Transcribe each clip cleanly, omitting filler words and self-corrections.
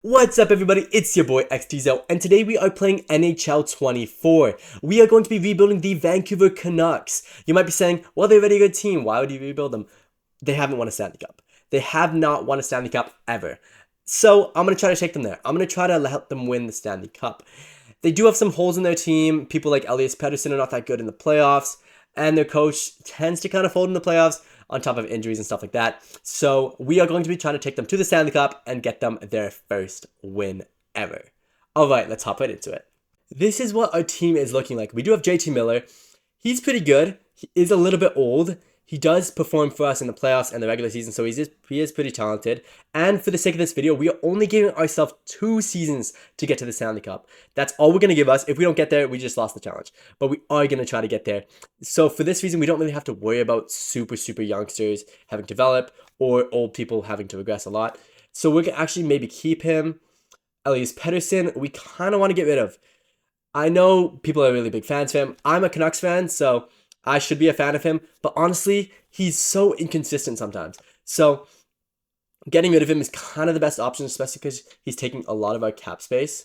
What's up everybody, it's your boy XTZO, and today we are playing NHL 24. We are going to be rebuilding the Vancouver Canucks. You might be saying, well, they're already a good team, why would you rebuild them? They haven't won a Stanley Cup. They have not won a Stanley Cup ever. So I'm going to try to take them there. I'm going to try to help them win the Stanley Cup. They do have some holes in their team. People like Elias Pettersson are not that good in the playoffs, and their coach tends to kind of fold in the playoffs on top of injuries and stuff like that. So we are going to be trying to take them to the Stanley Cup and get them their first win ever. Alright, let's hop right into it. This is what our team is looking like. We do have JT Miller. He's pretty good. He is a little bit old. He does perform for us in the playoffs and the regular season, so he is pretty talented. And for the sake of this video, we are only giving ourselves 2 seasons to get to the Stanley Cup. That's all we're going to give us. If we don't get there, we just lost the challenge. But we are going to try to get there. So for this reason, we don't really have to worry about super youngsters having to develop or old people having to regress a lot. So we're going to actually maybe keep him. Elias Pettersson, we kind of want to get rid of. I know people are really big fans of him. I'm a Canucks fan, so I should be a fan of him, but honestly, he's so inconsistent sometimes. So getting rid of him is kind of the best option, especially because he's taking a lot of our cap space.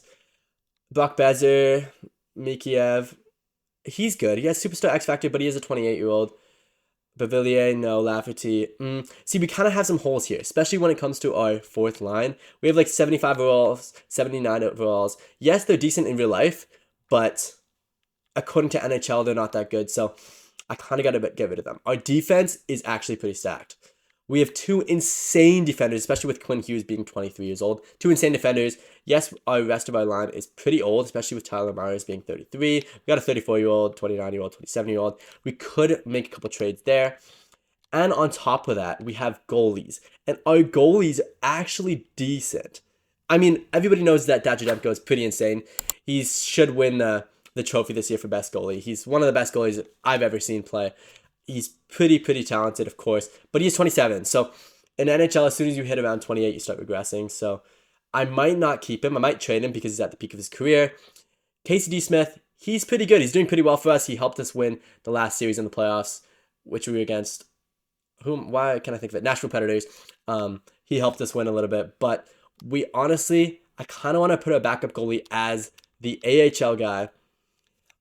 Brock Besser, Mikheyev, he's good. He has superstar X Factor, but he is a 28-year-old. Bavillier, no. Lafferty. See, we kind of have some holes here, especially when it comes to our fourth line. We have like 75 overalls, 79 overalls. Yes, they're decent in real life, but according to NHL, they're not that good. So I kind of got to get rid of them. Our defense is actually pretty stacked. We have 2 insane defenders, especially with Quinn Hughes being 23 years old. 2 insane defenders. Yes, our rest of our line is pretty old, especially with Tyler Myers being 33. We got a 34-year-old, 29-year-old, 27-year-old. We could make a couple trades there. And on top of that, we have goalies. And our goalies are actually decent. I mean, everybody knows that Dajudenko is pretty insane. He should win the trophy this year for best goalie. He's one of the best goalies I've ever seen play. He's pretty talented, of course, but he's 27. So in NHL, as soon as you hit around 28, you start regressing. So I might not keep him. I might trade him because he's at the peak of his career. Casey D. Smith, he's pretty good. He's doing pretty well for us. He helped us win the last series in the playoffs, which we were against whom? Why can't I think of it? Nashville Predators. He helped us win a little bit, but we honestly, I kind of want to put a backup goalie as the AHL guy,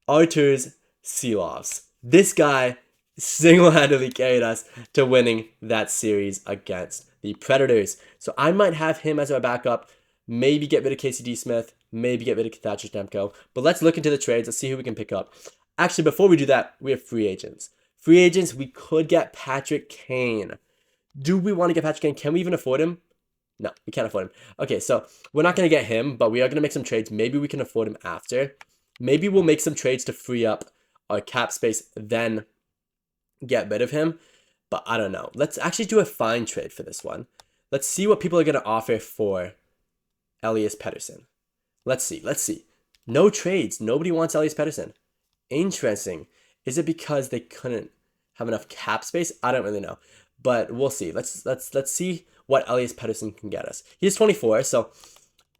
Arturs Silovs. This guy single-handedly carried us to winning that series against the Predators. So I might have him as our backup, maybe get rid of Casey D. Smith, maybe get rid of Thatcher Demko. But let's look into the trades. Let's see who we can pick up. Actually, before we do that, we have free agents. Free agents, we could get Patrick Kane. Do we want to get Patrick Kane? Can we even afford him? No, we can't afford him. Okay, so we're not going to get him, but we are going to make some trades. Maybe we can afford him after. Maybe we'll make some trades to free up our cap space, then get rid of him. But I don't know. Let's actually do a fine trade for this one. Let's see what people are going to offer for Elias Pettersson. Let's see. No trades. Nobody wants Elias Pettersson. Interesting. Is it because they couldn't have enough cap space? I don't really know. But we'll see. Let's see what Elias Pettersson can get us. He's 24, so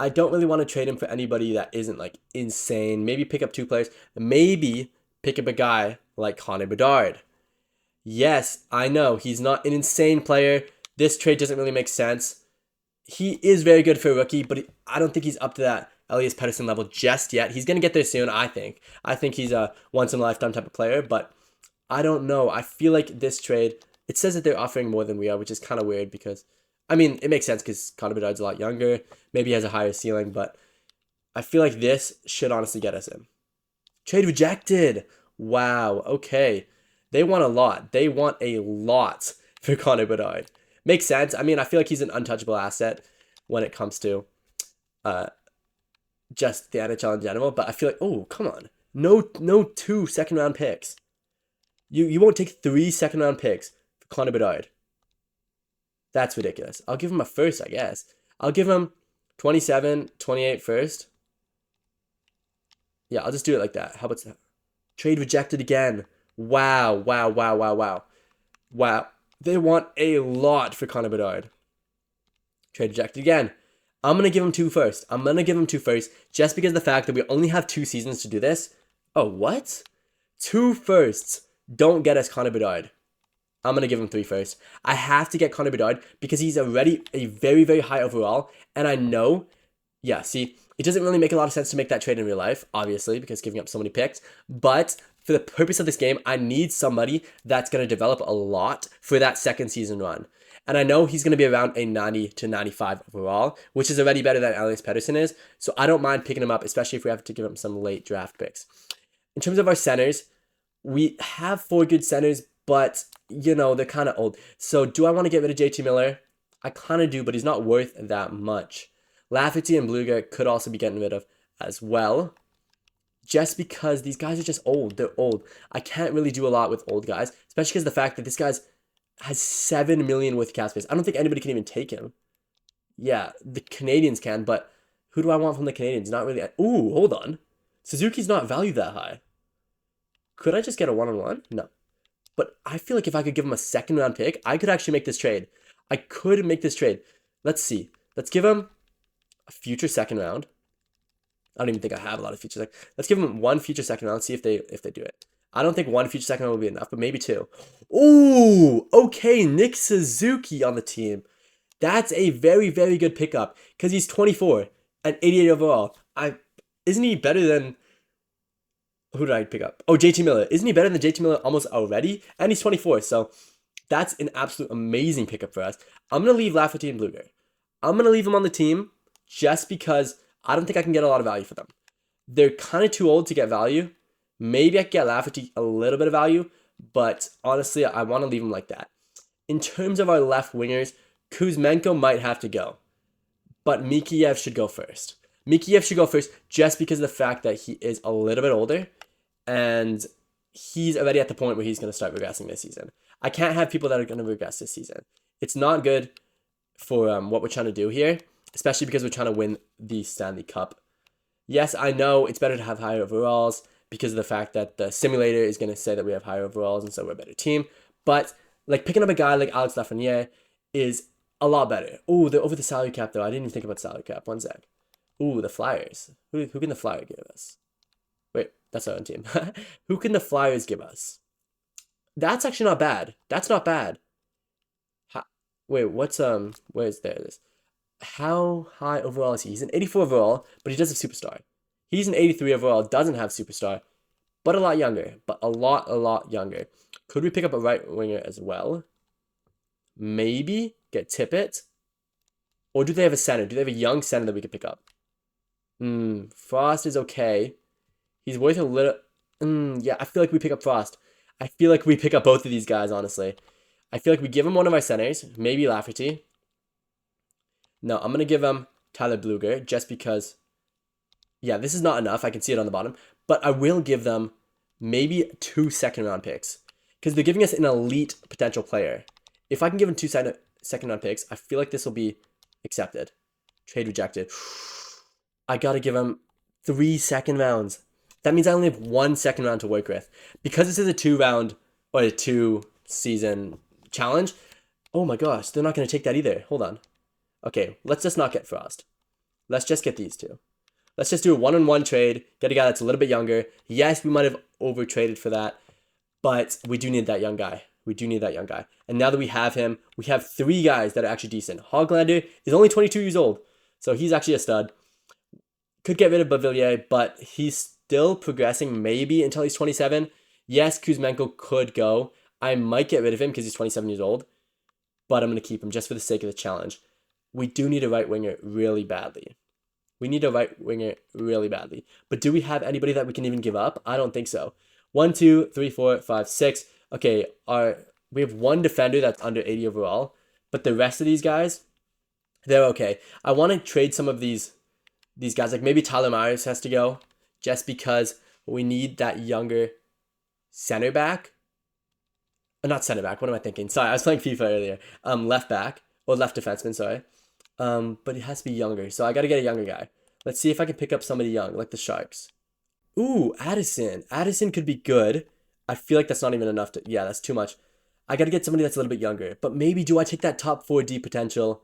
I don't really want to trade him for anybody that isn't like insane. Maybe pick up 2 players. Maybe pick up a guy like Conor Bedard. Yes, I know he's not an insane player. This trade doesn't really make sense. He is very good for a rookie, but I don't think he's up to that Elias Pettersson level just yet. He's going to get there soon, I think. I think he's a once-in-a-lifetime type of player, but I don't know. I feel like this trade, it says that they're offering more than we are, which is kind of weird because, I mean, it makes sense because Conor Bedard's a lot younger. Maybe he has a higher ceiling, but I feel like this should honestly get us in. Trade rejected. Wow, okay. They want a lot. They want a lot for Conor Bedard. Makes sense. I mean, I feel like he's an untouchable asset when it comes to just the NHL in general. But I feel like, oh, come on. No 2 second-round picks. You won't take 3 second-round picks for Conor Bedard. That's ridiculous. I'll give him a first, I guess. I'll give him 27, 28 first. Yeah, I'll just do it like that. How about that? Trade rejected again. Wow. They want a lot for Conor Bedard. Trade rejected again. I'm going to give him 2 first. Just because of the fact that we only have 2 seasons to do this. Oh, what? 2 firsts don't get us Conor Bedard. I'm going to give him 3 first. I have to get Conor Bedard because he's already a very high overall. And I know Yeah, see, it doesn't really make a lot of sense to make that trade in real life, obviously, because giving up so many picks. But for the purpose of this game, I need somebody that's going to develop a lot for that second season run. And I know he's going to be around a 90 to 95 overall, which is already better than Alex Pedersen is. So I don't mind picking him up, especially if we have to give him some late draft picks. In terms of our centers, we have 4 good centers, but, you know, they're kind of old. So do I want to get rid of JT Miller? I kind of do, but he's not worth that much. Lafferty and Bluger could also be getting rid of as well. Just because these guys are just old. They're old. I can't really do a lot with old guys, especially because the fact that this guy's has 7 million with cap space. I don't think anybody can even take him. Yeah, the Canadians can, but who do I want from the Canadians? Not really. Ooh, hold on. Suzuki's not valued that high. Could I just get a one-on-one? No. But I feel like if I could give him a second round pick, I could actually make this trade. I could make this trade. Let's see. Let's give him a future second round. I don't even think I have a lot of future. Let's give him 1 future second round. See if they do it. I don't think 1 future second round will be enough, but maybe 2. Ooh, okay, Nick Suzuki on the team. That's a very, very good pickup because he's 24 and 88 overall. Isn't he better than... Who did I pick up? Oh, JT Miller. Isn't he better than JT Miller almost already? And he's 24, so that's an absolute amazing pickup for us. I'm going to leave Lafferty and Bluger. I'm going to leave them on the team just because I don't think I can get a lot of value for them. They're kind of too old to get value. Maybe I can get Lafferty a little bit of value, but honestly, I want to leave him like that. In terms of our left wingers, Kuzmenko might have to go, but Mikheyev should go first. Mikheyev should go first just because of the fact that he is a little bit older and he's already at the point where he's going to start regressing this season. I can't have people that are going to regress this season. It's not good for what we're trying to do here, especially because we're trying to win the Stanley Cup. Yes, I know it's better to have higher overalls because of the fact that the simulator is going to say that we have higher overalls and so we're a better team. But like picking up a guy like Alex Lafreniere is a lot better. Ooh, they're over the salary cap though. I didn't even think about salary cap. 1 sec. Ooh, the Flyers. Who can the Flyers give us? Wait, that's our own team. Who can the Flyers give us? That's actually not bad. That's not bad. Wait, what's where's this? How high overall is he? He's an 84 overall, but he does have superstar. He's an 83 overall, doesn't have superstar, but a lot younger. But a lot younger. Could we pick up a right winger as well? Maybe get Tippett. Or do they have a center? Do they have a young center that we could pick up? Frost is okay. He's worth a little... yeah, I feel like we pick up Frost. I feel like we pick up both of these guys, honestly. I feel like we give him one of our centers. Maybe Lafferty. No, I'm going to give him Tyler Bluger just because... Yeah, this is not enough. I can see it on the bottom. But I will give them maybe 2 second-round picks. Because they're giving us an elite potential player. If I can give them 2 second-round picks, I feel like this will be accepted. Trade rejected. I got to give him 3 second rounds. That means I only have 1 second round to work with. Because this is a 2-round or a 2-season challenge. Oh my gosh, they're not going to take that either. Hold on. Okay, let's just not get Frost. Let's just get these 2. Let's just do a 1-on-1 trade. Get a guy that's a little bit younger. Yes, we might have over-traded for that. But we do need that young guy. We do need that young guy. And now that we have him, we have 3 guys that are actually decent. Hoglander is only 22 years old. So he's actually a stud. Could get rid of Bavillier, but he's still progressing maybe until he's 27. Yes, Kuzmenko could go. I might get rid of him because he's 27 years old. But I'm going to keep him just for the sake of the challenge. We do need a right winger really badly. We need a right winger really badly. But do we have anybody that we can even give up? I don't think so. 1, 2, 3, 4, 5, 6. Okay, we have 1 defender that's under 80 overall. But the rest of these guys, they're okay. I want to trade some of these guys. Like maybe Tyler Myers has to go. Just because we need that younger center back. Not center back. What am I thinking? Sorry, I was playing FIFA earlier. Left back. Or left defenseman, sorry. But it has to be younger. So I got to get a younger guy. Let's see if I can pick up somebody young, like the Sharks. Ooh, Addison. Addison could be good. I feel like that's not even enough to... Yeah, that's too much. I got to get somebody that's a little bit younger. But maybe do I take that top 4D potential?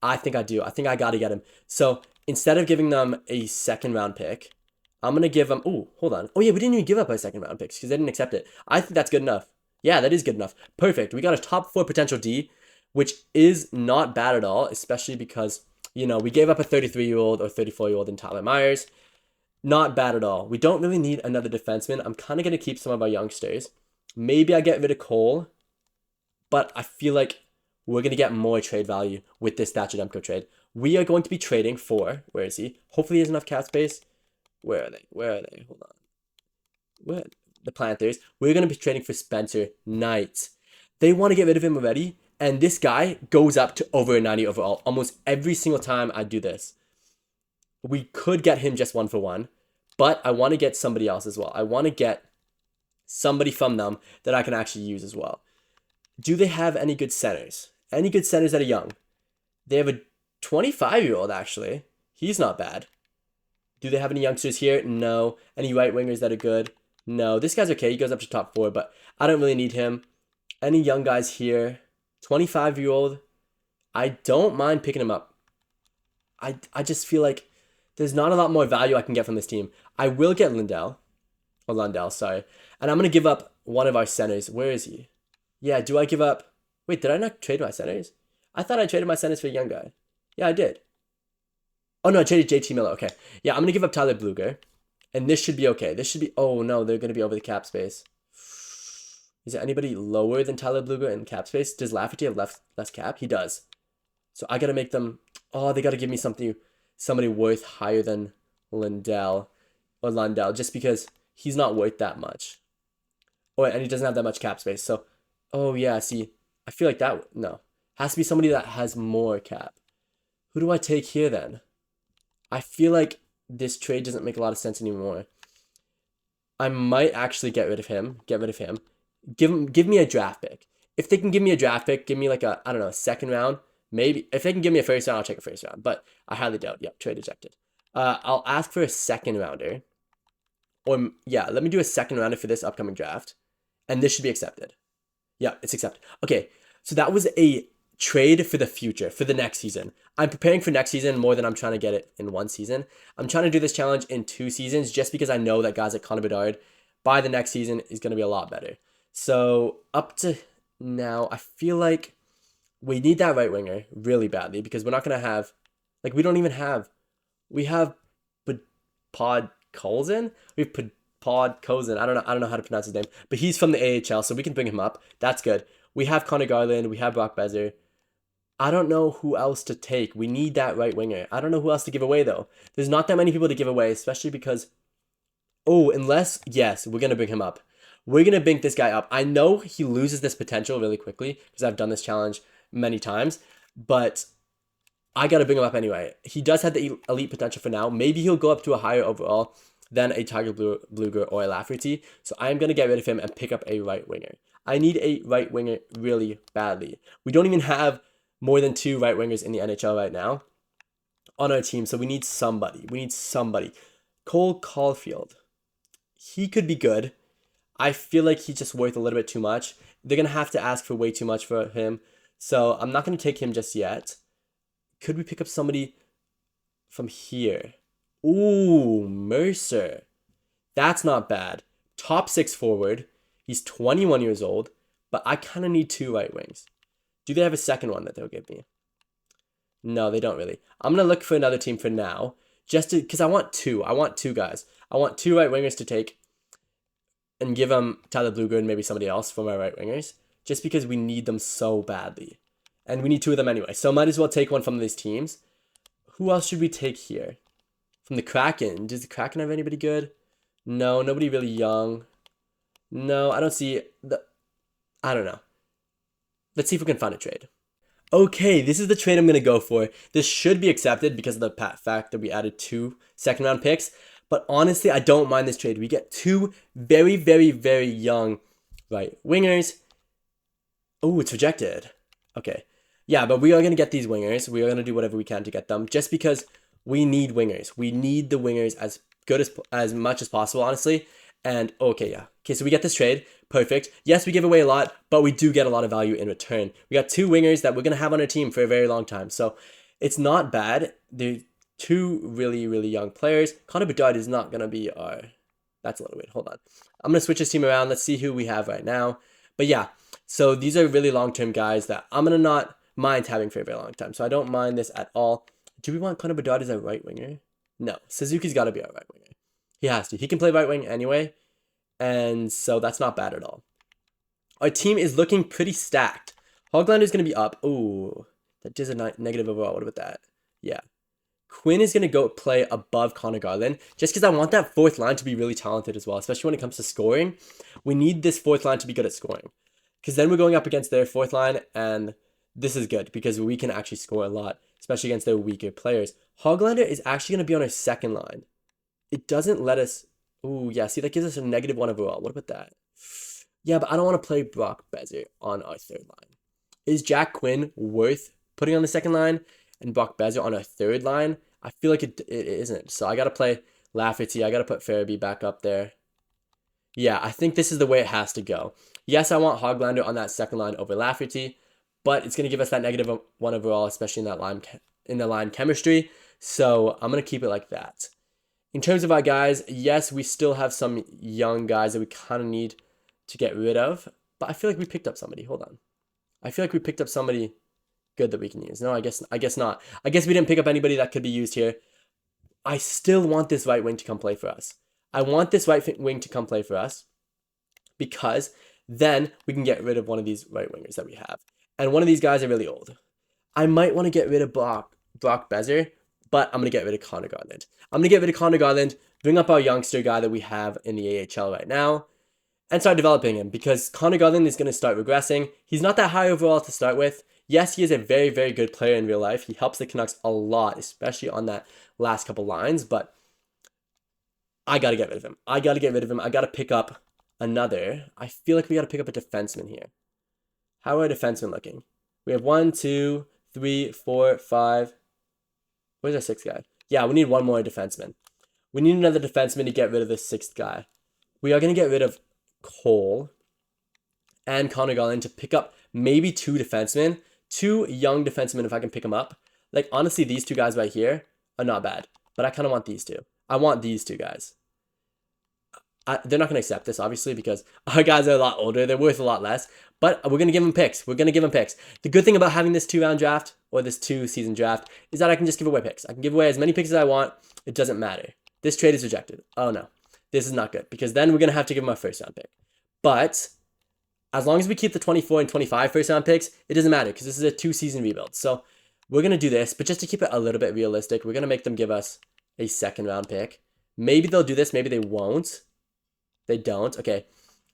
I think I do. I think I got to get him. So instead of giving them a second round pick, I'm going to give them... Ooh, hold on. Oh yeah, we didn't even give up our second round picks because they didn't accept it. I think that's good enough. Yeah, that is good enough. Perfect. We got a top 4 potential D, which is not bad at all, especially because You know, we gave up a 33-year-old or 34-year-old in Tyler Myers. Not bad at all. We don't really need another defenseman. I'm kind of going to keep some of our youngsters. Maybe I get rid of Cole, but I feel like we're going to get more trade value with this Thatcher Demko trade. We are going to be trading for, where is he? Hopefully he has enough cap space. Where are they? Where are they? Hold on. Where? The Panthers. We're going to be trading for Spencer Knight. They want to get rid of him already, and this guy goes up to over a 90 overall almost every single time I do this. We could get him just 1-for-1, but I want to get somebody else as well. I want to get somebody from them that I can actually use as well. Do they have any good centers? Any good centers that are young? They have a 25-year-old, actually. He's not bad. Do they have any youngsters here? No. Any right wingers that are good? No. This guy's okay. He goes up to top 4, but I don't really need him. Any young guys here? 25-year-old. I don't mind picking him up. I just feel like there's not a lot more value I can get from this team. I will get Lundell, sorry. And I'm going to give up one of our centers. Where is he? Yeah, do I give up... Wait, did I not trade my centers? I thought I traded my centers for a young guy. Yeah, I did. Oh, no, I traded JT Miller. Okay. Yeah, I'm going to give up Tyler Bluger. And this should be okay. This should be... Oh, no, they're going to be over the cap space. Is there anybody lower than Tyler Bluger in cap space? Does Lafferty have less cap? He does. So I got to make them... Oh, they got to give me somebody worth higher than Lundell, just because he's not worth that much. Oh, and he doesn't have that much cap space. So, oh, yeah, see, I feel like that... No. Has to be somebody that has more cap. Who do I take here, then? I feel like this trade doesn't make a lot of sense anymore. I might actually get rid of him. Give me a draft pick. If they can give me a draft pick, give me like a, I don't know, a second round. Maybe. If they can give me a first round, I'll take a first round. But I highly doubt. Yep, trade rejected. I'll ask for a second rounder. Or, yeah, let me do a second rounder for this upcoming draft. And this should be accepted. Yeah, it's accepted. Okay, so that was a trade for the future, for the next season. I'm preparing for next season more than I'm trying to get it in one season. I'm trying to do this challenge in 2 seasons just because I know that guys like Conor Bedard by the next season is going to be a lot better. So up to now, I feel like we need that right winger really badly because we're not going to have, like, we have Pod Colson? We have Pod Cozen. I don't know how to pronounce his name, but he's from the AHL, so we can bring him up. That's good. We have Connor Garland. We have Brock Besser. I don't know who else to take. We need that right winger. I don't know who else to give away, though. There's not that many people to give away, especially because... Oh, unless... Yes, we're going to bring him up. We're going to bring this guy up. I know he loses this potential really quickly because I've done this challenge many times, but I got to bring him up anyway. He does have the elite potential for now. Maybe he'll go up to a higher overall than a Tiger Bluger or a Lafferty. So I'm going to get rid of him and pick up a right winger. I need a right winger really badly. We don't even have more than 2 right wingers in the NHL right now on our team. So we need somebody. Cole Caulfield. He could be good. I feel like he's just worth a little bit too much. They're going to have to ask for way too much for him. So I'm not going to take him just yet. Could we pick up somebody from here? Ooh, Mercer. That's not bad. Top 6 forward. He's 21 years old, but I kind of need 2 right wings. Do they have a second one that they'll give me? No, they don't really. I'm going to look for another team for now, just to, because I want 2. I want 2 guys. I want 2 right wingers to take and give them Tyler Bluger and maybe somebody else for my right wingers, just because we need them so badly. And we need 2 of them anyway, so might as well take one from these teams. Who else should we take here? From the Kraken. Does the Kraken have anybody good? No, nobody really young. No, I don't see I don't know. Let's see if we can find a trade. Okay, this is the trade I'm going to go for. This should be accepted because of the fact that we added 2 second round picks. But honestly, I don't mind this trade. We get 2 very, very, very young right wingers. Oh, it's rejected. Okay. Yeah, but we are going to get these wingers. We are going to do whatever we can to get them just because we need wingers. We need the wingers as good as much as possible, honestly. And okay, yeah. Okay, so we get this trade. Perfect. Yes, we give away a lot, but we do get a lot of value in return. We got 2 wingers that we're going to have on our team for a very long time. So it's not bad. They're 2 really, really young players. Conor Bedard is not going to be our... That's a little weird. Hold on. I'm going to switch this team around. Let's see who we have right now. But yeah, so these are really long-term guys that I'm going to not mind having for a very long time. So I don't mind this at all. Do we want Conor Bedard as a right winger? No, Suzuki's got to be our right winger. He has to. He can play right wing anyway, and so that's not bad at all. Our team is looking pretty stacked. Hoglander's going to be up. Ooh, that is a negative overall. What about that? Yeah. Quinn is going to go play above Conor Garland just because I want that fourth line to be really talented as well, especially when it comes to scoring. We need this fourth line to be good at scoring because then we're going up against their fourth line, and this is good because we can actually score a lot, especially against their weaker players. Hoglander is actually going to be on our second line. It doesn't let us... Ooh, yeah, see, that gives us a -1 overall. What about that? Yeah, but I don't want to play Brock Besser on our third line. Is Jack Quinn worth putting on the second line and Brock Besser on our third line? I feel like it isn't. So I got to play Lafferty. I got to put Farabee back up there. Yeah, I think this is the way it has to go. Yes, I want Hoglander on that second line over Lafferty, but it's going to give us that -1 overall, especially in the line chemistry. So I'm going to keep it like that. In terms of our guys, yes, we still have some young guys that we kind of need to get rid of, but I feel like we picked up somebody. Hold on. I feel like we picked up somebody good that we can use. No, I guess not. I guess we didn't pick up anybody that could be used here. I still want this right wing to come play for us. I want this right wing to come play for us because then we can get rid of one of these right wingers that we have. And one of these guys are really old. I might want to get rid of Brock Besser, but I'm going to get rid of Conor Garland. I'm going to get rid of Conor Garland, bring up our youngster guy that we have in the AHL right now, and start developing him because Conor Garland is going to start regressing. He's not that high overall to start with. Yes, he is a very, very good player in real life. He helps the Canucks a lot, especially on that last couple lines, but I got to get rid of him. I got to pick up another. I feel like we got to pick up a defenseman here. How are defensemen looking? We have 1, 2, 3, 4, 5. Where's our sixth guy? Yeah, we need one more defenseman. We need another defenseman to get rid of the sixth guy. We are going to get rid of Cole and Conor Garland to pick up maybe 2 defensemen. 2 young defensemen if I can pick them up. Like, honestly, these 2 guys right here are not bad. But I kind of want these 2. I want these 2 guys. They're not going to accept this, obviously, because our guys are a lot older. They're worth a lot less. But we're going to give them picks. The good thing about having this 2-round draft or this 2-season draft is that I can just give away picks. I can give away as many picks as I want. It doesn't matter. This trade is rejected. Oh, no. This is not good because then we're going to have to give them our first-round pick. But as long as we keep the 24 and 25 first-round picks, it doesn't matter because this is a 2-season rebuild. So we're going to do this, but just to keep it a little bit realistic, we're going to make them give us a second-round pick. Maybe they'll do this. Maybe they won't. They don't. Okay.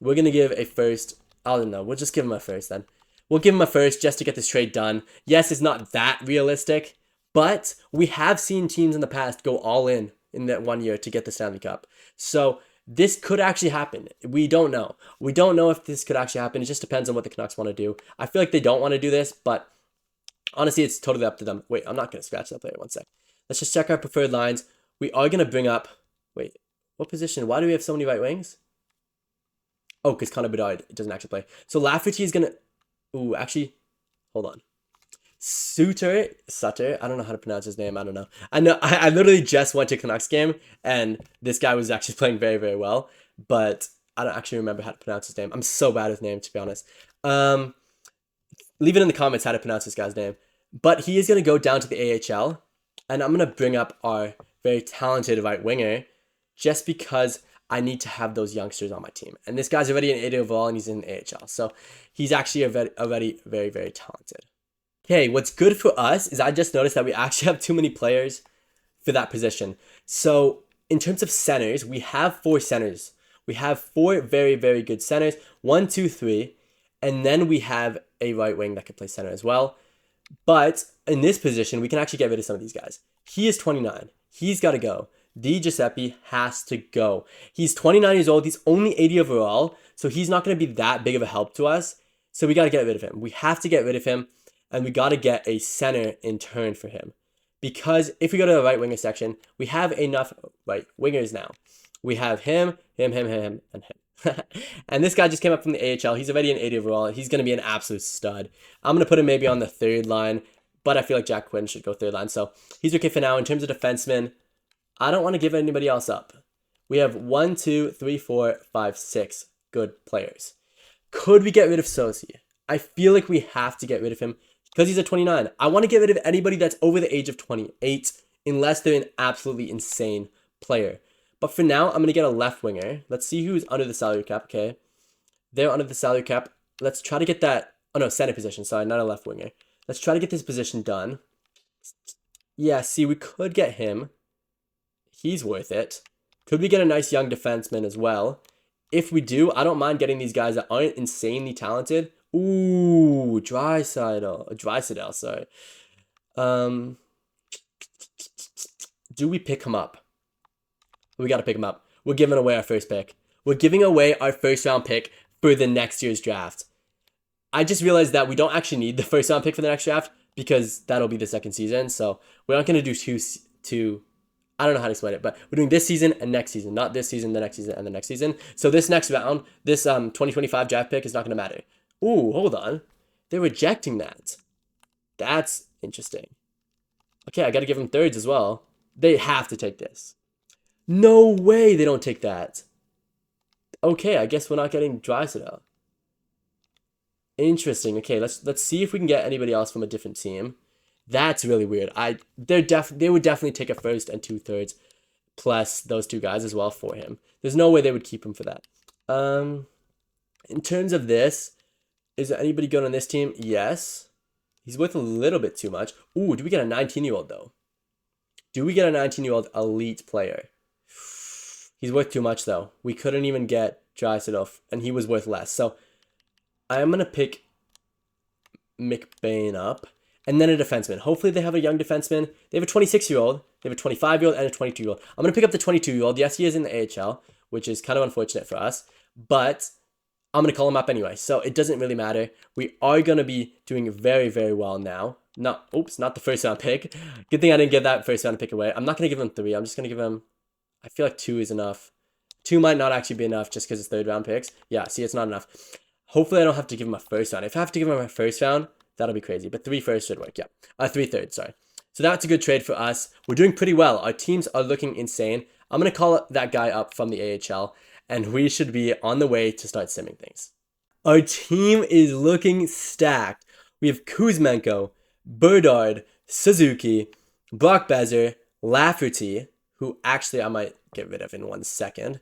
We're going to give a first. I don't know. We'll just give them a first then. We'll give them a first just to get this trade done. Yes, it's not that realistic, but we have seen teams in the past go all in that 1 year to get the Stanley Cup. So this could actually happen. We don't know. We don't know if this could actually happen. It just depends on what the Canucks want to do. I feel like they don't want to do this, but honestly, it's totally up to them. Wait, I'm not going to scratch that player. One sec. Let's just check our preferred lines. We are going to bring up... Wait, what position? Why do we have so many right wings? Oh, because Conor Bedard doesn't actually play. So Lafferty is going to... Ooh, actually, hold on. Sutter, I don't know how to pronounce his name. I don't know. I literally just went to Canucks game, and this guy was actually playing very, very well, but I don't actually remember how to pronounce his name. I'm so bad with names, to be honest. Leave it in the comments how to pronounce this guy's name. But he is going to go down to the AHL, and I'm going to bring up our very talented right winger just because I need to have those youngsters on my team. And this guy's already an 80 overall, and he's in the AHL. So he's actually already very, very talented. Okay, what's good for us is I just noticed that we actually have too many players for that position. So in terms of centers, we have 4 centers. We have 4 very, very good centers. 1, 2, 3. And then we have a right wing that can play center as well. But in this position, we can actually get rid of some of these guys. He is 29. He's got to go. Di Giuseppe has to go. He's 29 years old. He's only 80 overall. So he's not going to be that big of a help to us. So we got to get rid of him. We have to get rid of him. And we got to get a center in turn for him. Because if we go to the right winger section, we have enough right wingers now. We have him, and him. And this guy just came up from the AHL. He's already an 80 overall. He's going to be an absolute stud. I'm going to put him maybe on the third line. But I feel like Jack Quinn should go third line. So he's okay for now. In terms of defensemen, I don't want to give anybody else up. We have 1, 2, 3, 4, 5, 6 good players. Could we get rid of Sosi? I feel like we have to get rid of him because he's a 29. I want to get rid of anybody that's over the age of 28 unless they're an absolutely insane player. But for now, I'm going to get a left winger. Let's see who's under the salary cap. Okay. They're under the salary cap. Let's try to get that. Oh, no, center position. Sorry, not a left winger. Let's try to get this position done. Yeah, see, we could get him. He's worth it. Could we get a nice young defenseman as well? If we do, I don't mind getting these guys that aren't insanely talented. Ooh, Draisaitl, sorry. Do we pick him up? We got to pick him up. We're giving away our first pick. We're giving away our first round pick for the next year's draft. I just realized that we don't actually need the first round pick for the next draft because that'll be the second season. So we're not going to do two. I don't know how to explain it, but we're doing this season and next season, not this season, the next season, and the next season. So this next round, this 2025 draft pick is not going to matter. Ooh, hold on. They're rejecting that. That's interesting. Okay, I got to give them thirds as well. They have to take this. No way they don't take that. Okay, I guess we're not getting Draisaitl. Interesting. Okay, let's see if we can get anybody else from a different team. That's really weird. They would definitely take a first and 2/3 plus those two guys as well for him. There's no way they would keep him for that. In terms of this, is there anybody good on this team? Yes. He's worth a little bit too much. Ooh, do we get a 19-year-old though? Do we get a 19-year-old elite player? He's worth too much though. We couldn't even get Draisaitl, and he was worth less. So I am gonna pick McBain up. And then a defenseman. Hopefully they have a young defenseman. They have a 26-year-old. They have a 25-year-old and a 22-year-old. I'm going to pick up the 22-year-old. Yes, he is in the AHL, which is kind of unfortunate for us. But I'm going to call him up anyway. So it doesn't really matter. We are going to be doing very, very well now. Not the first round pick. Good thing I didn't give that first round pick away. I'm not going to give him 3. I'm just going to give him, I feel like 2 is enough. 2 might not actually be enough just because it's third round picks. Yeah, see, it's not enough. Hopefully I don't have to give him a first round. If I have to give him a first round, that'll be crazy. But 3 firsts should work. Yeah. 3/3, sorry. So that's a good trade for us. We're doing pretty well. Our teams are looking insane. I'm going to call that guy up from the AHL, and we should be on the way to start simming things. Our team is looking stacked. We have Kuzmenko, Bedard, Suzuki, Brock Besser, Lafferty, who actually I might get rid of in 1 second.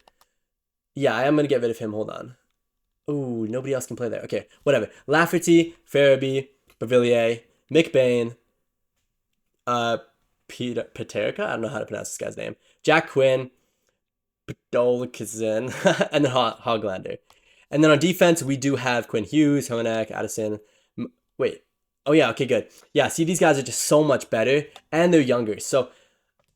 Yeah, I am going to get rid of him. Hold on. Ooh, nobody else can play there. Okay, whatever. Lafferty, Farabee, Bavillier, McBain, Paterka, I don't know how to pronounce this guy's name, Jack Quinn, Podolkazin, and then Hoglander. And then on defense, we do have Quinn Hughes, Honak, Addison. Wait. Oh, yeah, okay, good. Yeah, see, these guys are just so much better, and they're younger. So,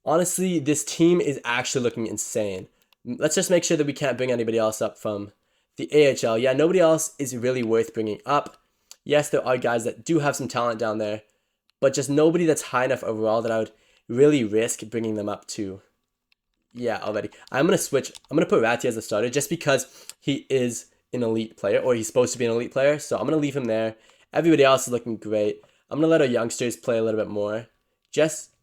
honestly, this team is actually looking insane. Let's just make sure that we can't bring anybody else up from the AHL. Yeah, nobody else is really worth bringing up. Yes, there are guys that do have some talent down there, but just nobody that's high enough overall that I would really risk bringing them up to. Yeah, already. I'm going to switch. I'm going to put Ratty as a starter just because he is an elite player, or he's supposed to be an elite player. So I'm going to leave him there. Everybody else is looking great. I'm going to let our youngsters play a little bit more.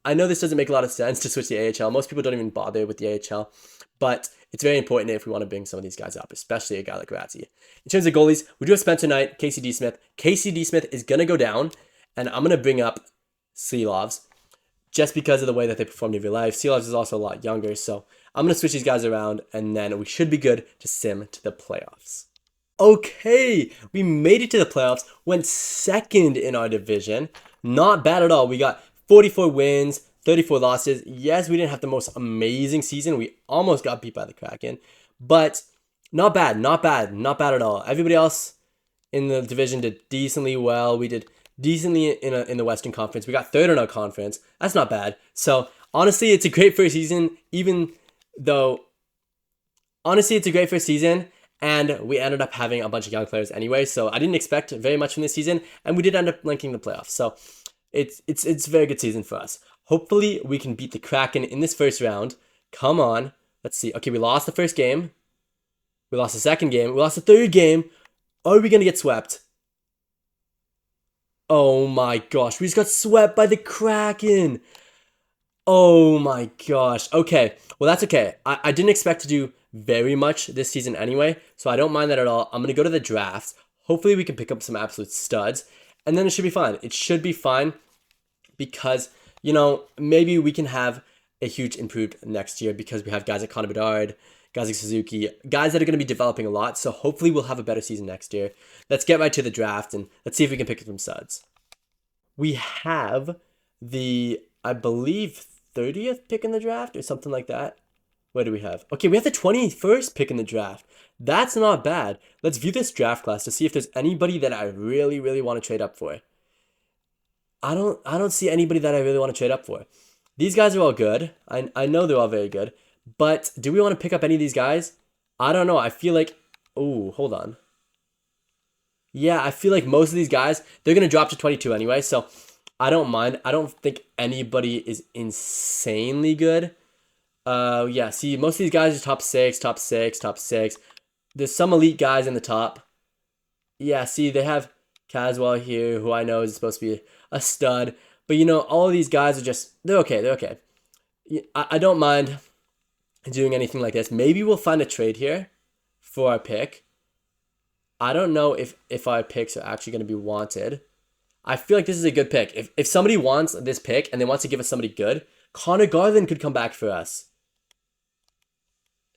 I know this doesn't make a lot of sense to switch the AHL. Most people don't even bother with the AHL, but it's very important if we want to bring some of these guys up, especially a guy like Ratty. In terms of goalies, we do have Spencer Knight, Casey D. Smith. Casey D. Smith is going to go down, and I'm going to bring up Seelovs just because of the way that they performed in real life. Seelovs is also a lot younger, so I'm going to switch these guys around, and then we should be good to sim to the playoffs. Okay, we made it to the playoffs, went second in our division. Not bad at all. We got 44 wins, 34 losses. Yes, we didn't have the most amazing season. We almost got beat by the Kraken, but not bad at all. Everybody else in the division did decently well. We did decently in the Western Conference. We got third in our conference. That's not bad. So honestly, it's a great first season, and we ended up having a bunch of young players anyway. So I didn't expect very much from this season, and we did end up linking the playoffs. So it's a very good season for us. Hopefully, we can beat the Kraken in this first round. Come on. Let's see. Okay, we lost the first game. We lost the second game. We lost the third game. Are we going to get swept? Oh my gosh. We just got swept by the Kraken. Oh my gosh. Okay. Well, that's okay. I didn't expect to do very much this season anyway, so I don't mind that at all. I'm going to go to the draft. Hopefully, we can pick up some absolute studs. and then it should be fine. It should be fine because, you know, maybe we can have a huge improved next year because we have guys like Conor Bedard, guys like Suzuki, guys that are going to be developing a lot. So hopefully we'll have a better season next year. Let's get right to the draft and let's see if we can pick some studs. We have the, I believe, 30th pick in the draft or something like that. What do we have? Okay, we have the 21st pick in the draft. That's not bad. Let's view this draft class to see if there's anybody that I really, really want to trade up for. I don't see anybody that I really want to trade up for. These guys are all good. I know they're all very good. But do we want to pick up any of these guys? I don't know. I feel like... Oh, hold on. Yeah, I feel like most of these guys, they're going to drop to 22 anyway. So I don't mind. I don't think anybody is insanely good. Yeah, see, most of these guys are top 6, top 6, top 6. There's some elite guys in the top. Yeah, see, they have Caswell here, who I know is supposed to be a stud. But, you know, all of these guys are just... They're okay. They're okay. I don't mind doing anything like this. Maybe we'll find a trade here for our pick. I don't know if our picks are actually going to be wanted. I feel like this is a good pick. If somebody wants this pick and they want to give us somebody good, Connor Garland could come back for us.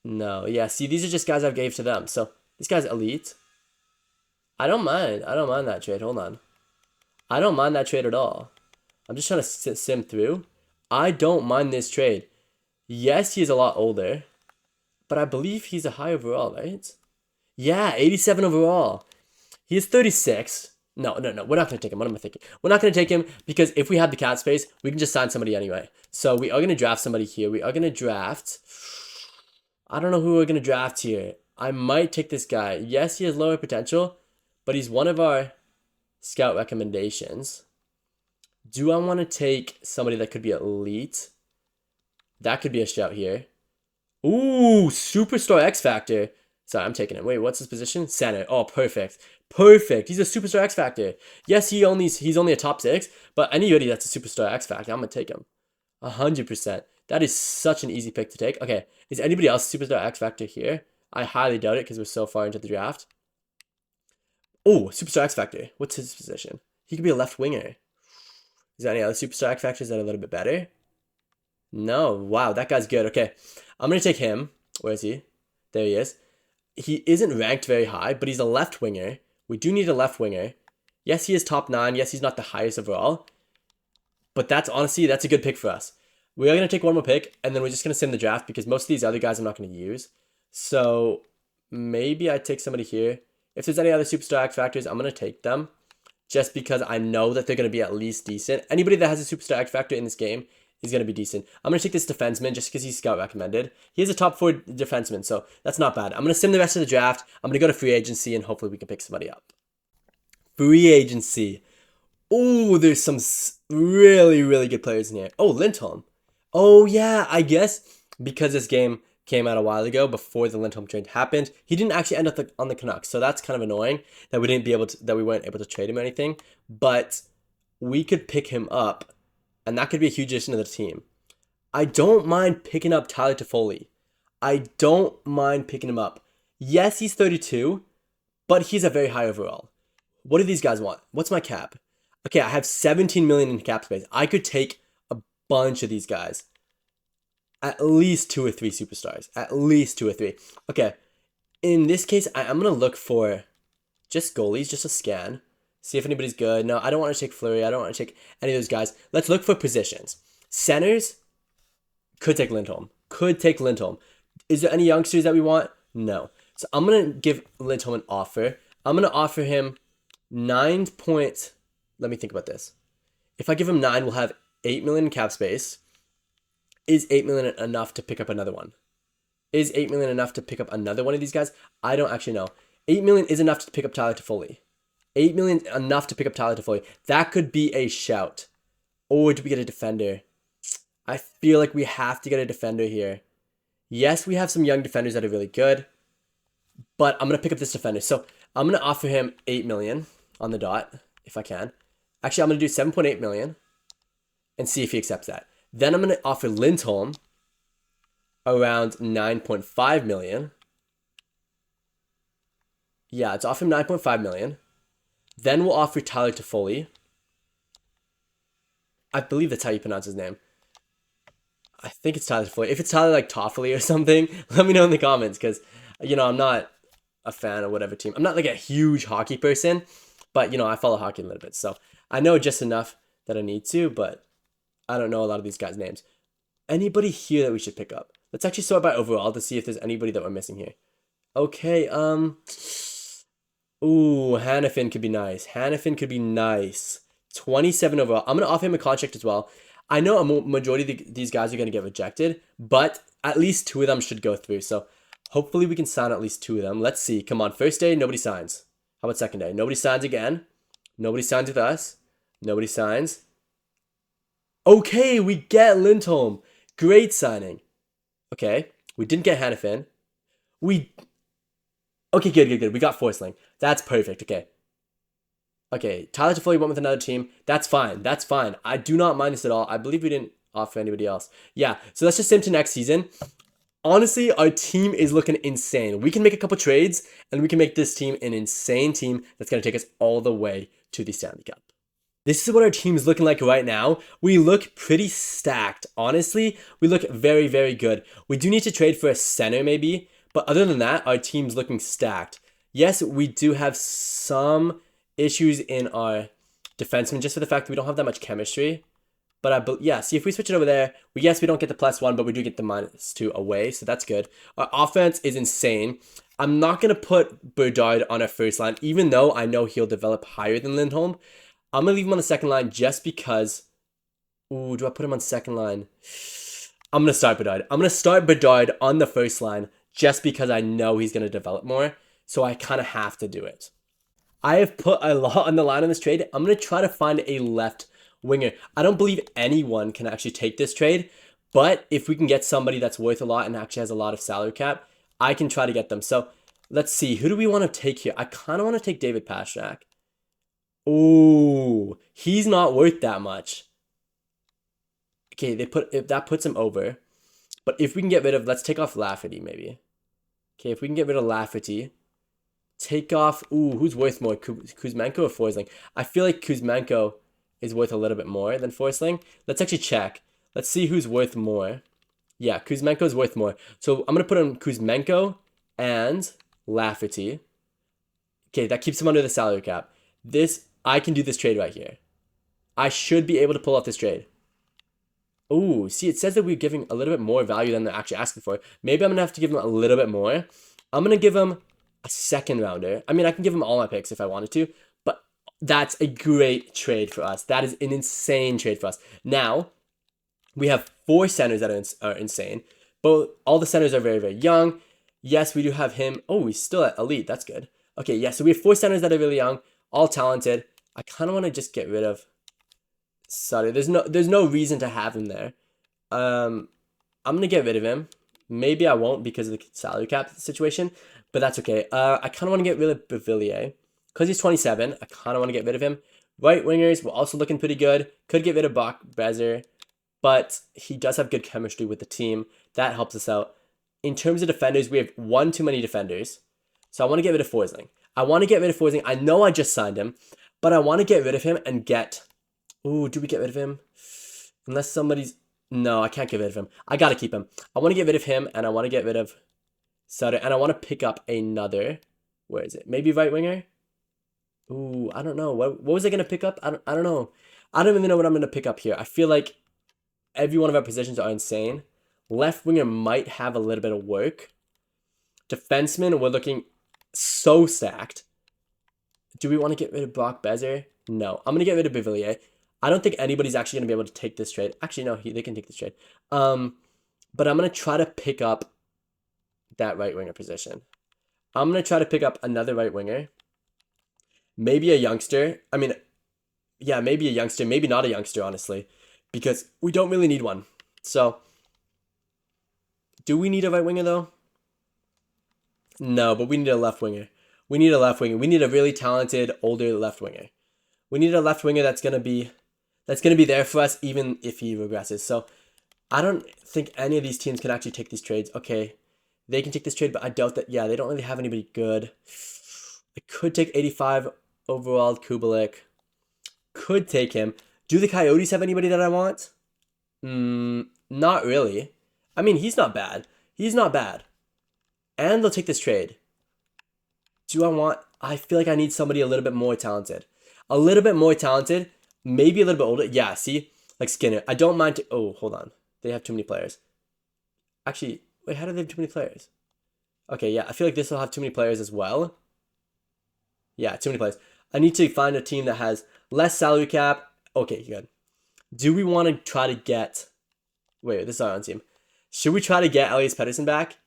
No, yeah, see, these are just guys I've gave to them. So this guy's elite. I don't mind that trade. Hold on. I don't mind that trade at all. I'm just trying to sim through. I don't mind this trade. Yes, he is a lot older, but I believe he's a high overall, right? Yeah, 87 overall. He is 36. No. We're not going to take him. What am I thinking? We're not going to take him because if we have the cap space, we can just sign somebody anyway. So we are going to draft somebody here. We are going to draft... I don't know who we're going to draft here. I might take this guy. Yes, he has lower potential, but he's one of our scout recommendations. Do I want to take somebody that could be elite? That could be a shout here. Ooh, Superstar X Factor. Sorry, I'm taking it. Wait, what's his position? Center. Oh, perfect. Perfect. He's a Superstar X Factor. Yes, he's only a top 6, but anybody that's a Superstar X Factor, I'm going to take him. 100%. That is such an easy pick to take. Okay, is anybody else Superstar X Factor here? I highly doubt it because we're so far into the draft. Oh, Superstar X Factor. What's his position? He could be a left winger. Is there any other Superstar X Factors that are a little bit better? No. Wow, that guy's good. Okay, I'm going to take him. Where is he? There he is. He isn't ranked very high, but he's a left winger. We do need a left winger. Yes, he is top 9. Yes, he's not the highest overall. But that's a good pick for us. We are going to take one more pick, and then we're just going to sim the draft because most of these other guys I'm not going to use. So maybe I take somebody here. If there's any other Superstar X Factors, I'm going to take them just because I know that they're going to be at least decent. Anybody that has a Superstar X Factor in this game is going to be decent. I'm going to take this defenseman just because he's scout recommended. He is a top 4 defenseman, so that's not bad. I'm going to sim the rest of the draft. I'm going to go to free agency, and hopefully we can pick somebody up. Free agency. Oh, there's some really, really good players in here. Oh, Lindholm. Oh, yeah, I guess because this game came out a while ago before the Lindholm trade happened, he didn't actually end up on the Canucks. So that's kind of annoying that we weren't able to trade him or anything. But we could pick him up, and that could be a huge addition to the team. I don't mind picking up Tyler Toffoli. I don't mind picking him up. Yes, he's 32, but he's a very high overall. What do these guys want? What's my cap? Okay, I have 17 million in cap space. I could take a bunch of these guys. At least 2 or 3 superstars. At least 2 or 3. Okay, in this case, I'm going to look for just goalies, just a scan. See if anybody's good. No, I don't want to take Fleury. I don't want to take any of those guys. Let's look for positions. Centers, could take Lindholm. Could take Lindholm. Is there any youngsters that we want? No. So I'm going to give Lindholm an offer. I'm going to offer him 9 points. Let me think about this. If I give him 9, we'll have 8 million in cap space. Is 8 million enough to pick up another one? Is 8 million enough to pick up another one of these guys? I don't actually know. 8 million is enough to pick up Tyler Toffoli. 8 million enough to pick up Tyler Toffoli. That could be a shout. Or do we get a defender? I feel like we have to get a defender here. Yes, we have some young defenders that are really good. But I'm going to pick up this defender. So I'm going to offer him 8 million on the dot, if I can. Actually, I'm going to do 7.8 million and see if he accepts that. Then I'm going to offer Lindholm around 9.5 million. Yeah, let's offer him 9.5 million. Then we'll offer Tyler Toffoli. I believe that's how you pronounce his name. I think it's Tyler Toffoli. If it's Tyler like Toffoli or something, let me know in the comments because, I'm not a fan of whatever team. I'm not like a huge hockey person, but, I follow hockey a little bit. So I know just enough that I need to, but I don't know a lot of these guys' names. Anybody here that we should pick up? Let's actually sort by overall to see if there's anybody that we're missing here. Okay, ooh, Hannafin could be nice. Hannafin could be nice. 27 overall. I'm going to offer him a contract as well. I know a majority of these guys are going to get rejected, but at least 2 of them should go through. So hopefully we can sign at least 2 of them. Let's see. Come on. First day, nobody signs. How about second day? Nobody signs again. Nobody signs with us. Nobody signs. Okay, we get Lindholm. Great signing. Okay, we didn't get Hannafin. Okay, good. We got Forsling. That's perfect. Okay, Tyler Toffoli went with another team. That's fine. I do not mind this at all. I believe we didn't offer anybody else. Yeah, so let's just send to next season. Honestly, our team is looking insane. We can make a couple trades, and we can make this team an insane team that's going to take us all the way to the Stanley Cup. This is what our team is looking like right now. We look pretty stacked. Honestly, we look very, very good. We do need to trade for a center maybe, but other than that, our team's looking stacked. Yes, we do have some issues in our defensemen just for the fact that we don't have that much chemistry. But yeah, see if we switch it over there, we don't get the +1, but we do get the -2 away, so that's good. Our offense is insane. I'm not going to put Bedard on our first line, even though I know he'll develop higher than Lindholm. I'm going to leave him on the second line just because... Ooh, do I put him on second line? I'm going to start Bedard. I'm going to start Bedard on the first line just because I know he's going to develop more. So I kind of have to do it. I have put a lot on the line on this trade. I'm going to try to find a left winger. I don't believe anyone can actually take this trade. But if we can get somebody that's worth a lot and actually has a lot of salary cap, I can try to get them. So let's see. Who do we want to take here? I kind of want to take David Pastrnak. Oh, he's not worth that much. Okay, that puts him over. But if we can get rid of, let's take off Lafferty maybe. Okay, if we can get rid of Lafferty, take off, who's worth more, Kuzmenko or Forsling? I feel like Kuzmenko is worth a little bit more than Forsling. Let's actually check. Let's see who's worth more. Yeah, Kuzmenko is worth more. So I'm going to put on Kuzmenko and Lafferty. Okay, that keeps him under the salary cap. I can do this trade right here. I should be able to pull off this trade. Oh, see, it says that we're giving a little bit more value than they're actually asking for. Maybe I'm going to have to give them a little bit more. I'm going to give them a second rounder. I mean, I can give them all my picks if I wanted to, but that's a great trade for us. That is an insane trade for us. Now, we have 4 centers that are insane, but all the centers are very, very young. Yes, we do have him. Oh, he's still at elite. That's good. Okay, yeah, so we have 4 centers that are really young, all talented. I kind of want to just get rid of Sutter. There's no reason to have him there. I'm going to get rid of him. Maybe I won't because of the salary cap situation, but that's okay. I kind of want to get rid of Beauvillier because he's 27. I kind of want to get rid of him. Right wingers, we're also looking pretty good. Could get rid of Bach Bezer, but he does have good chemistry with the team. That helps us out. In terms of defenders, we have 1 too many defenders. So I want to get rid of Forsling. I know I just signed him, but I want to get rid of him and get... Ooh, do we get rid of him? Unless somebody's... No, I can't get rid of him. I got to keep him. I want to get rid of him, and I want to get rid of Sutter, and I want to pick up another... Where is it? Maybe right winger? Ooh, I don't know. What was I going to pick up? I don't know. I don't even know what I'm going to pick up here. I feel like every one of our positions are insane. Left winger might have a little bit of work. Defenseman, we're looking so stacked. Do we want to get rid of Brock Bezer? No. I'm going to get rid of Beauvillier. I don't think anybody's actually going to be able to take this trade. Actually, no, they can take this trade. But I'm going to try to pick up that right winger position. I'm going to try to pick up another right winger. Maybe a youngster. I mean, yeah, maybe a youngster. Maybe not a youngster, honestly. Because we don't really need one. So, do we need a right winger, though? No, but we need a left winger. We need a really talented, older left winger. We need a left winger that's gonna be there for us even if he regresses. So I don't think any of these teams can actually take these trades. Okay, they can take this trade, but I doubt that. Yeah, they don't really have anybody good. I could take 85 overall, Kubelik. Could take him. Do the Coyotes have anybody that I want? Not really. I mean, he's not bad. He's not bad. And they'll take this trade. Do I want... I feel like I need somebody a little bit more talented. A little bit more talented. Maybe a little bit older. Yeah, see? Like Skinner. I don't mind... Oh, hold on. They have too many players. Actually, wait, how do they have too many players? Okay, yeah, I feel like this will have too many players as well. Yeah, too many players. I need to find a team that has less salary cap. Okay, good. Do we want to try to get... Wait, this is our own team. Should we try to get Elias Pettersson back?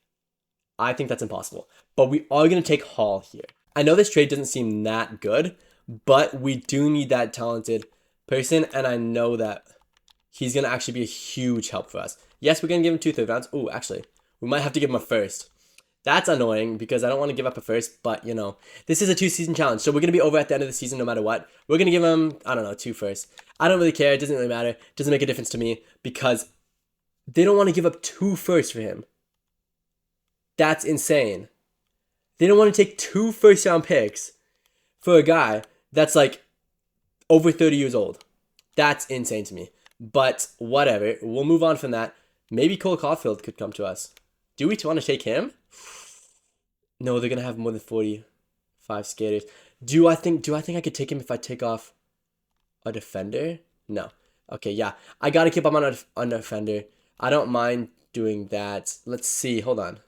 I think that's impossible. But we are going to take Hall here. I know this trade doesn't seem that good, but we do need that talented person, and I know that he's going to actually be a huge help for us. Yes, we're going to give him 2 third rounds. Ooh, actually, we might have to give him a first. That's annoying because I don't want to give up a first, but, you know, this is a 2-season challenge, so we're going to be over at the end of the season no matter what. We're going to give him, I don't know, 2 firsts. I don't really care. It doesn't really matter. It doesn't make a difference to me because they don't want to give up 2 firsts for him. That's insane. They don't want to take 2 first-round picks for a guy that's, like, over 30 years old. That's insane to me. But whatever. We'll move on from that. Maybe Cole Caulfield could come to us. Do we want to take him? No, they're going to have more than 45 skaters. Do I think I could take him if I take off a defender? No. Okay, yeah. I got to keep him on a defender. I don't mind doing that. Let's see. Hold on.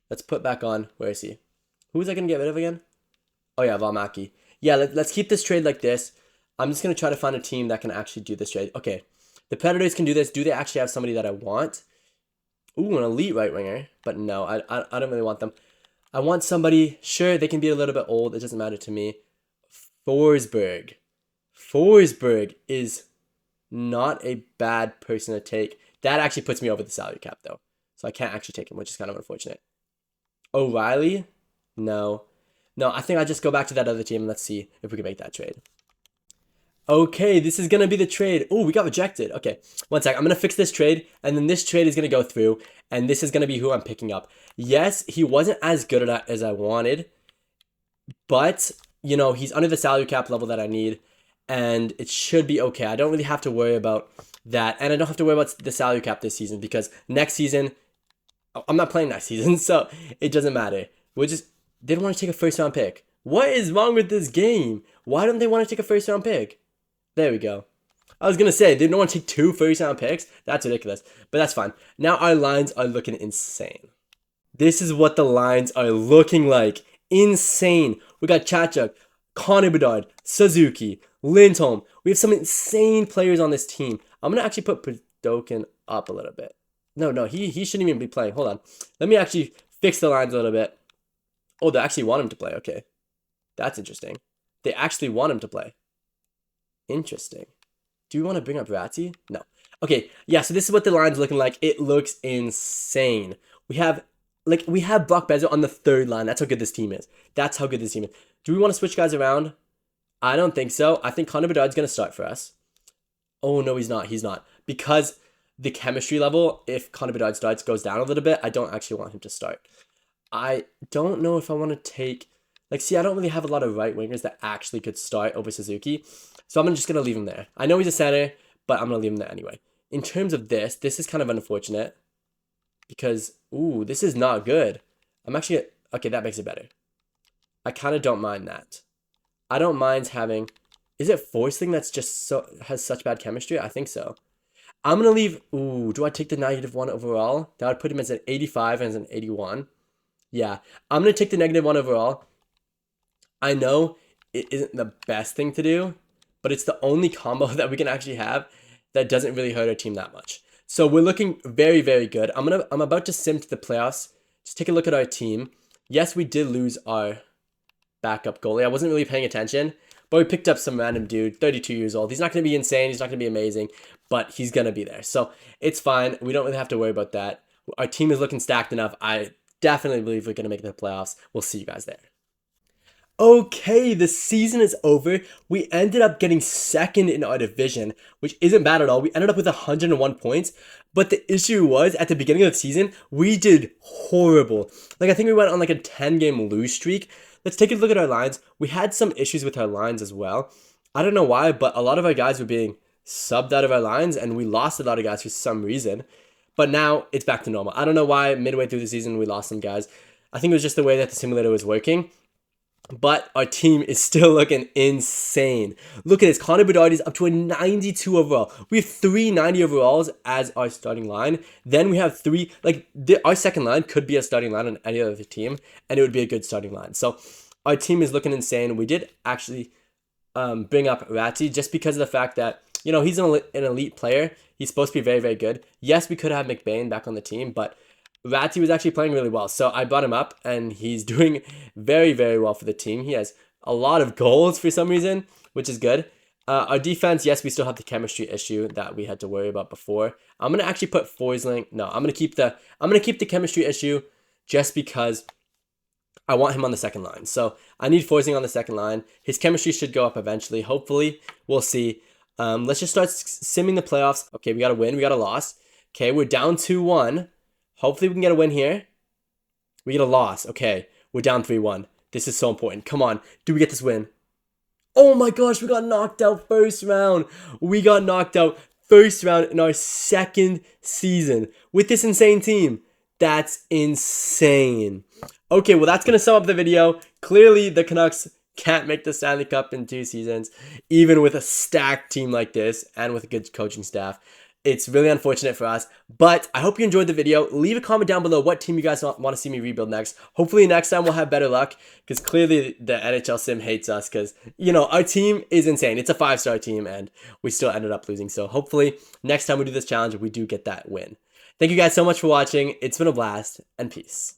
Let's put back on. Where is he? Who was I going to get rid of again? Oh, yeah, Valmaki. Yeah, let's keep this trade like this. I'm just going to try to find a team that can actually do this trade. Okay, the Predators can do this. Do they actually have somebody that I want? Ooh, an elite right winger. But no, I don't really want them. I want somebody, sure, they can be a little bit old. It doesn't matter to me. Forsberg. Forsberg is not a bad person to take. That actually puts me over the salary cap, though. So I can't actually take him, which is kind of unfortunate. O'Reilly? No. No, I think I'll just go back to that other team and let's see if we can make that trade. Okay, this is going to be the trade. Oh, we got rejected. Okay, one sec. I'm going to fix this trade, and then this trade is going to go through, and this is going to be who I'm picking up. Yes, he wasn't as good at as I wanted, but, you know, he's under the salary cap level that I need, and it should be okay. I don't really have to worry about that, and I don't have to worry about the salary cap this season, because next season, I'm not playing next season, so it doesn't matter. They don't want to take a first-round pick. What is wrong with this game? Why don't they want to take a first-round pick? There we go. I was going to say, they don't want to take 2 first-round picks. That's ridiculous. But that's fine. Now our lines are looking insane. This is what the lines are looking like. Insane. We got Chachuk, Conor Bedard, Suzuki, Lindholm. We have some insane players on this team. I'm going to actually put Padokin up a little bit. No, he shouldn't even be playing. Hold on. Let me actually fix the lines a little bit. Oh, they actually want him to play. Okay. That's interesting. They actually want him to play. Interesting. Do we want to bring up Ratty? No. Okay, yeah, so this is what the line's looking like. It looks insane. We have Brock Besser on the 3rd line. That's how good this team is. That's how good this team is. Do we want to switch guys around? I don't think so. I think Conor Bedard's going to start for us. Oh, no, he's not. He's not. Because the chemistry level, if Conor Bedard starts, goes down a little bit, I don't actually want him to start. I don't know if I want to take... I don't really have a lot of right wingers that actually could start over Suzuki. So I'm just going to leave him there. I know he's a center, but I'm going to leave him there anyway. In terms of this is kind of unfortunate. Because, ooh, this is not good. Okay, that makes it better. I kind of don't mind that. I don't mind having... Is it Forcing that's just has such bad chemistry? I think so. I'm going to leave... Ooh, do I take the -1 overall? That would put him as an 85 and as an 81. Yeah, I'm going to take the -1 overall. I know it isn't the best thing to do, but it's the only combo that we can actually have that doesn't really hurt our team that much. So we're looking very, very good. I'm about to sim to the playoffs. Just take a look at our team. Yes, we did lose our backup goalie. I wasn't really paying attention, but we picked up some random dude, 32 years old. He's not going to be insane. He's not going to be amazing, but he's going to be there. So it's fine. We don't really have to worry about that. Our team is looking stacked enough. I definitely believe we're going to make the playoffs. We'll see you guys there. Okay, the season is over. We ended up getting second in our division, which isn't bad at all. We ended up with 101 points, but the issue was at the beginning of the season, we did horrible. Like I think we went on like a 10-game lose streak. Let's take a look at our lines. We had some issues with our lines as well. I don't know why, but a lot of our guys were being subbed out of our lines and we lost a lot of guys for some reason. But now it's back to normal. I don't know why midway through the season we lost some guys. I think it was just the way that the simulator was working. But our team is still looking insane. Look at this. Conor Bedard is up to a 92 overall. We have 390 overalls as our starting line. Then we have three, like our second line could be a starting line on any other team, and it would be a good starting line. So our team is looking insane. We did actually bring up Ratty just because of the fact that, you know, he's an elite player. He's supposed to be very, very good. Yes, we could have McBain back on the team, but Ratty was actually playing really well. So I brought him up and he's doing very, very well for the team. He has a lot of goals for some reason, which is good. Our defense, yes, we still have the chemistry issue that we had to worry about before. I'm gonna actually put Forsling. No, I'm gonna keep the chemistry issue just because I want him on the second line. So I need Forsling on the second line. His chemistry should go up eventually. Hopefully, we'll see. Let's just start simming the playoffs. Okay, we got a win. We got a loss. Okay, we're down 2-1. Hopefully we can get a win here. We get a loss. Okay, we're down 3-1. This is so important. Come on, do we get this win? Oh my gosh, we got knocked out first round. We got knocked out first round in our second season with this insane team. That's insane. Okay, well that's going to sum up the video. Clearly the Canucks can't make the Stanley Cup in 2 seasons, even with a stacked team like this and with a good coaching staff. It's really unfortunate for us, but I hope you enjoyed the video. Leave a comment down below what team you guys want to see me rebuild next. Hopefully next time we'll have better luck, because clearly the NHL sim hates us because, you know, our team is insane. It's a 5-star team and we still ended up losing. So hopefully next time we do this challenge, we do get that win. Thank you guys so much for watching. It's been a blast, and peace.